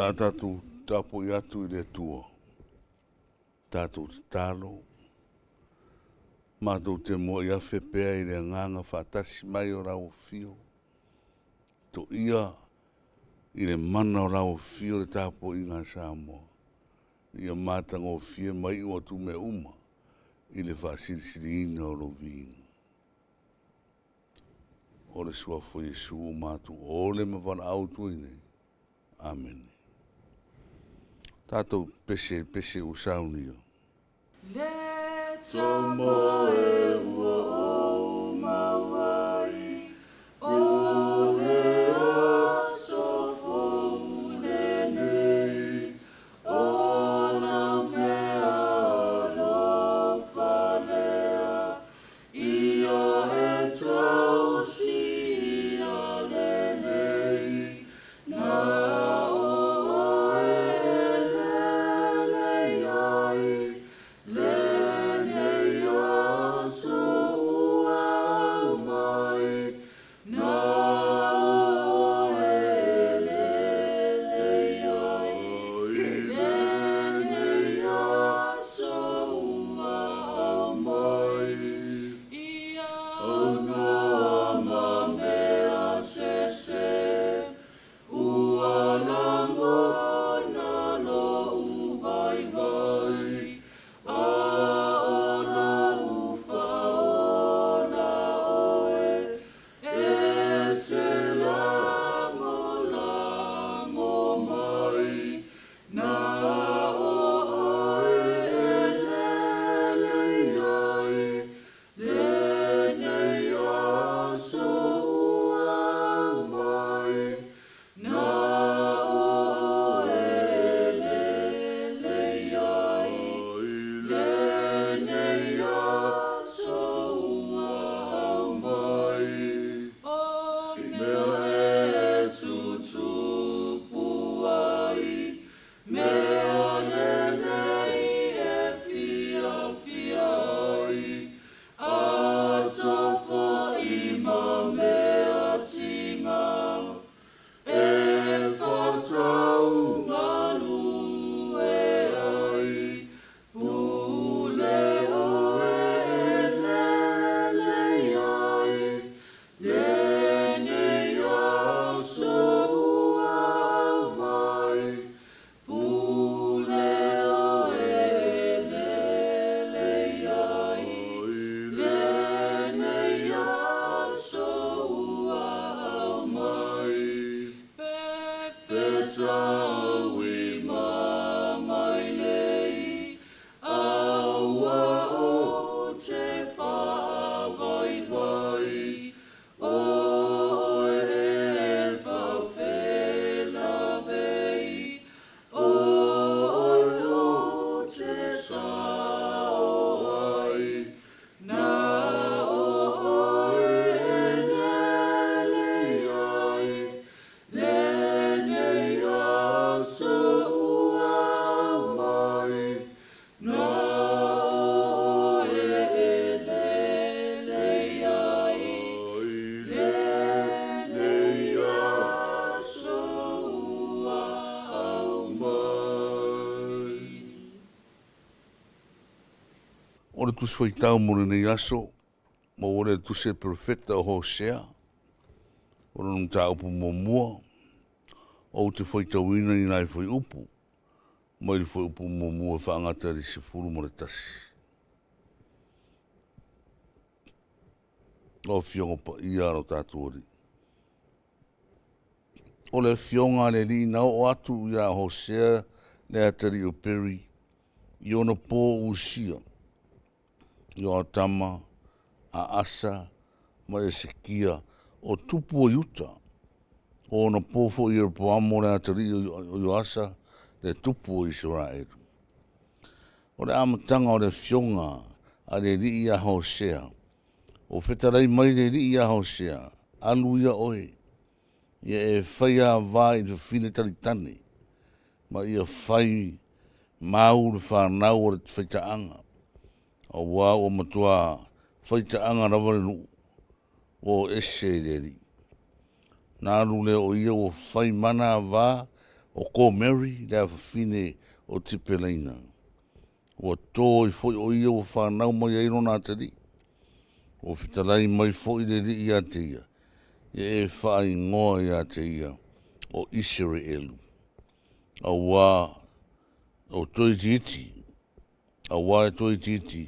la tatu tapo i atu i le tua. Tatu te talo. Mātou te mua i awhi pēa i le nganga whaatasi mai o rau fio. To ia i le mana o rau fio le tapo i ngā Samoa. Ia mātanga o fia mai o tu me uma i le whaasirisiri ina o rovina. O le suafo Jesu o mātou o le mawala autu i nei. Amen. Tātou pese o saunia. Let's moe ua o mawai, o le aso fo nei, o na mea no whalea, ia e tau si a lelei, na Ora tu foi tau mure nei aso, ma ora tu se profeta o Hosea, ora nung ta upu momua, o te foi tau ina ni nai foi upu, ma ili foi upu momua whaangata ri se furu mo le tasi. O fionga pa ia aro tātu ori. O le fionga le li nao o atu ia Hosea le atari o peri, i ona pō usia. I o atama, a asa, ma e sekia, o tupu o yuta. O na pōfo i po amo le atari o asa, le tupu o Israelu. O le amatanga o le fionga, a le li a Hosea. O whetarai mai le li a Hosea, alu ia oe. Ia e whaia vai i te whine taritane. Ma ia whai mau le whanau o le whaitaanga. O wā o matua whaitaanga raware nu o ese leri. Nā rule o ia o whai mana wā O ko Mary, le a fine o tipelaina. Ua tō i foi o ia o whanau mai eiro nā tari. O fitalai mai foi le li ia te ia. Ia e whai ngoa ia te ia o Israelu. A wā o toi titi. A wā e toi titi.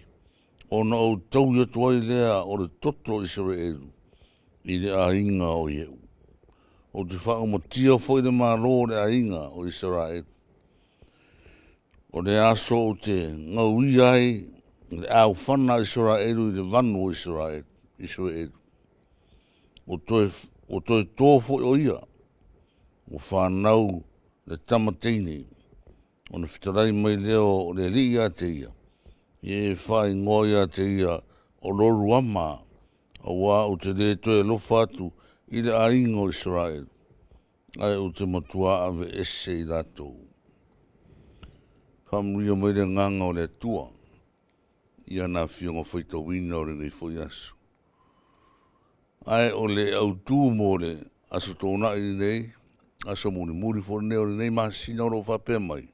O na o tau ia tuai lea o le toto Israelu. I le a inga o ieu. O te whao mo tia foi le maro le a inga o Israelu. O le aso o te ngau iai le au whana Israelu i le vanu o Israelu. O toi tōfo o ia. O whanau le tamateine. O na whitarai mai leo o le li ia te ia. Ie whai ngoi ia te ia o loru ama. A wā o te le toi lofa atu i le ainga o Israelu. Ai o te matua ave ese i latou. Whamria mai le nganga o le tua. Ia nā whionga whaitawina o le nei fwoi asu. Ai o le au tū mo le aso tōna i nei. Aso muri fwoi nei o le nei masina o lo whapea mai.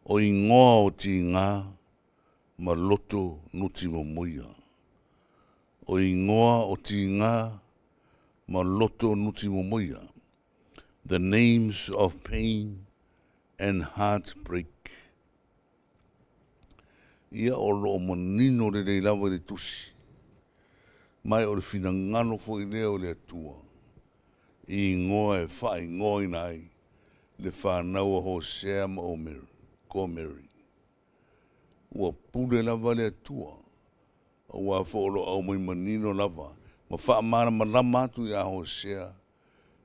O i ngoa o ti ngā ma loto nuti mo moia. O i ngoa o ti ngā ma loto nuti mo moia. The names of pain and heartbreak. Ia o lo manino le nei lawa le tusi. Mai o le fina ngano fo i leo le atua. I ngoa e whai ngoi nai. Le whanau a Hosea ma o Mary. Ko Mary. Ua pule lava le atua. Ua fo lo au mai manino lava. Ma wha mana ma lama atu i a Hosea.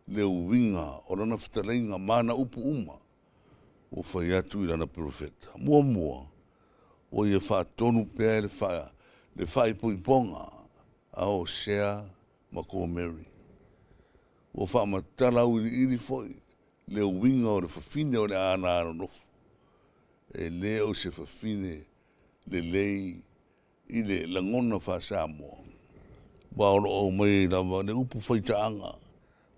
Le uwinga o lana fitalenga mana upu uma. O whai atu i lana profeta. Mua. O ia wha tonu pēr le whai puiponga a Hosea ma ko Mary. O wha matala u ili foi le winga o le whawhine o le ana ano nofu. E le o se whawhine le lei i le langona wha Samoa. Wa oro o mai lava le upu whaitaanga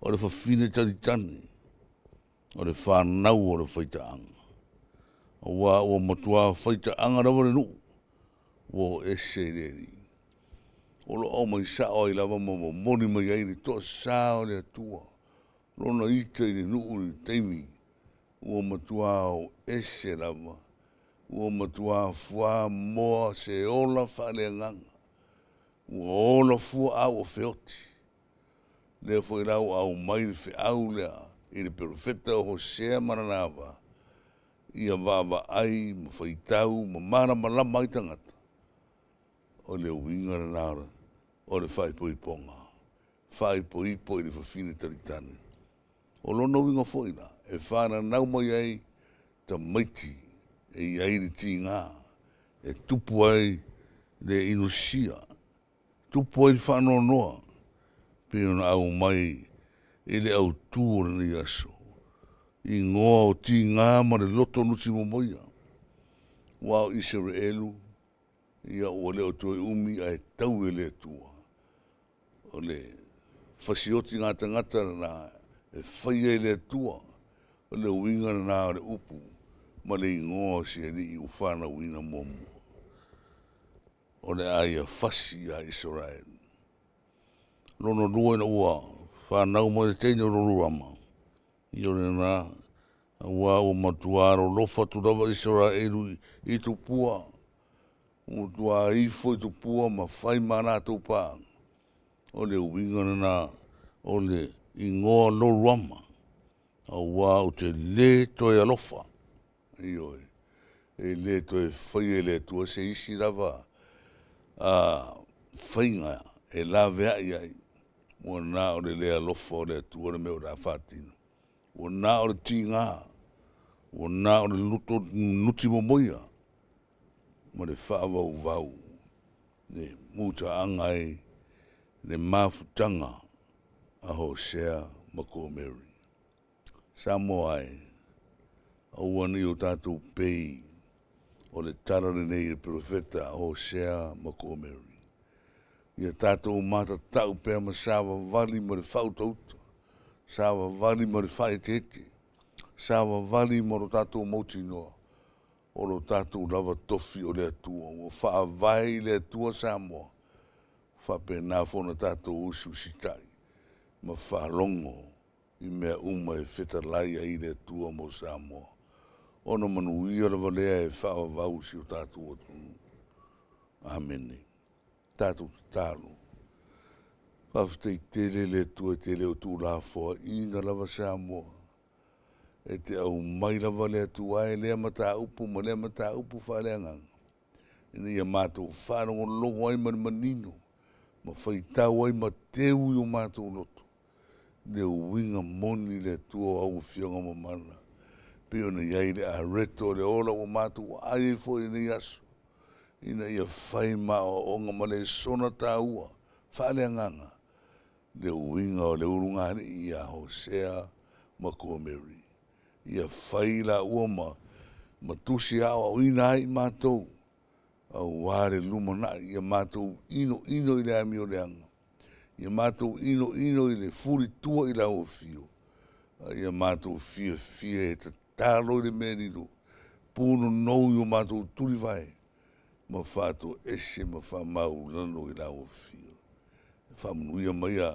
o le whawhine taritani. O le whanau o le whaitaanga. Wa o matua whaitaanga rawa le nuu. Wo ese leri. O lo o mai sa o i lava mo mori mai ai le to sa o le atua. Rona ita i le nuu le teimi. Wo matua o ese lava. Wo matua fua moa se ola whale nganga. Wo ola fua au o feoti. Le foi rau au mai le fe au lea. I le profeta o Hosea Maranava. Ia vava ai, ma whaitau, ma mara malama ai tangata. O le winga na nara, o le whai poi ponga. Whai poi poi le whawhine taritane. O lono winga foina, e whana nau mai ai, ta maiti, e iai le ti ngā, e tupu ai le inusia, tupu ai le whano noa, pino na au mai, e le au tūra ni aso. I ngoa o ti ngā ma le loto nuti mo moia. Wao Israelu, ia o leo toi umi ai tau e le tua. O le whasioti ngā tangata na e whaia e le tua. O le winga na le upu. Ma le ingoa si e li i ufana wina momo. O le aia whasi a Israel. Lono lua na ua whanau mo le teine o roruama. I o le nā ua o matuaro lofa tu rawa Israelu i tu pua. O tua ifo i tu pua ma whai mana tu pā. O le winga na o le ingoa loruama. A ua o te le toi alofa. Ioi. E le toi whai e le tua se isi rawa. Whainga e la vea iai. O nā o le alofa o le tua le meo rā whātina. O nā o le ti ngā. O nā o le luto nuti mo moia. Ma le whaavau vau. Ne muta angai. Le mafutanga. A Hosea ma ko Mary. Samoa ai. Aua ni o tātou pei. O le tarare nei le profeta a Hosea ma ko Mary. Ia tātou mata tau pēr ma sawa vali ma le whautauta. Sawa vali ma le whaetete. sa wawali mo ro tātou mauti noa. O ro tātou lava tofi o le atua. O whaavai le atua Samoa. Whapena whona tātou usu sitai. Ma whalongo i mea uma e whetalai a i le atua mo Samoa. Ono manu ia lava lea e whaavau si o tātou atu. Amene. Tātou tālu. Whawhtei tele le atua te leo tū la fōa inga lava Samoa. E te au mai lava le atua e lea mata upu ma lea mata upu whareanganga. Ina ia mātou whanongo logo ai mani manino. Ma whaitau ai ma teu i o mātou loto. Leo winga moni le atua au whionga ma mana. Peo na iai le a reto le ola o mātou ai fo i nei asu. Ina ia whai ma o onga ma le sona tā ua. Whareanganga. Leo winga o le urungani ia Hosea ma Komeri. Ia whaila ua ma tusi awa o ina ai mātou. Au ware lumana ia mātou ino i le ami o le anga. Ia mātou ino i le furi tua i la o fio. Ia mātou fia e ta tālo i le merino. Puno nou i o mātou turi vai. Ma whātou ese ma whamau lano i la o fio. Whamunuia mai a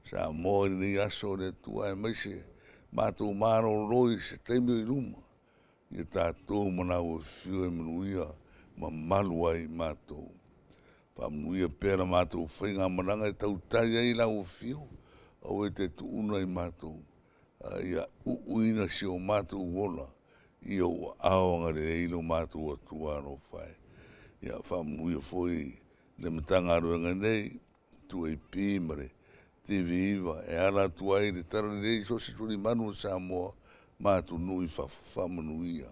sa moa i nei aso le tua e mai se. Mātou maro roi se teimio i luma. Ia tātou mana o fio e manuia ma malu ai mātou. Whamunuia pēra mātou whainga maranga e tau tai ai la o fio. Au e te tuuna i mātou. Ia uina si o mātou wola. Ia o aonga le eilo mātou atua no whai. Ia whamunuia foi le matanga aruanga nei. Tu e pīmare. Te viva e ala tuai le tara le so se tuli manu Samoa mātou nui whamanuia.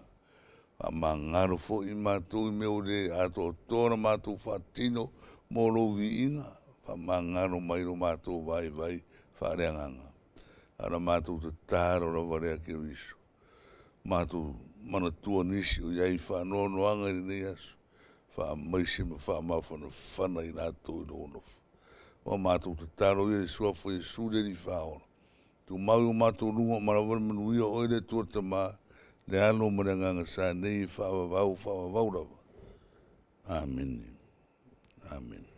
A mangaro fo i mātou i meo le ato tōna mātou whatino mō rovi inga. A mangaro mairo mātou vai whareanganga. Ara mātou te tāro ra warea ke riso. Mātou mana tua nisi o iai whanono anga i nei asu. Wha maise ma wha mawhana whana i nātou i nonofu. O mātou te tāro i e sua fo e sūre ni whaora. Tu mau o mātou runga marawara manuia oile tua tamā le alo maranganga sa nei whaavavau rawa. Amen. Amen.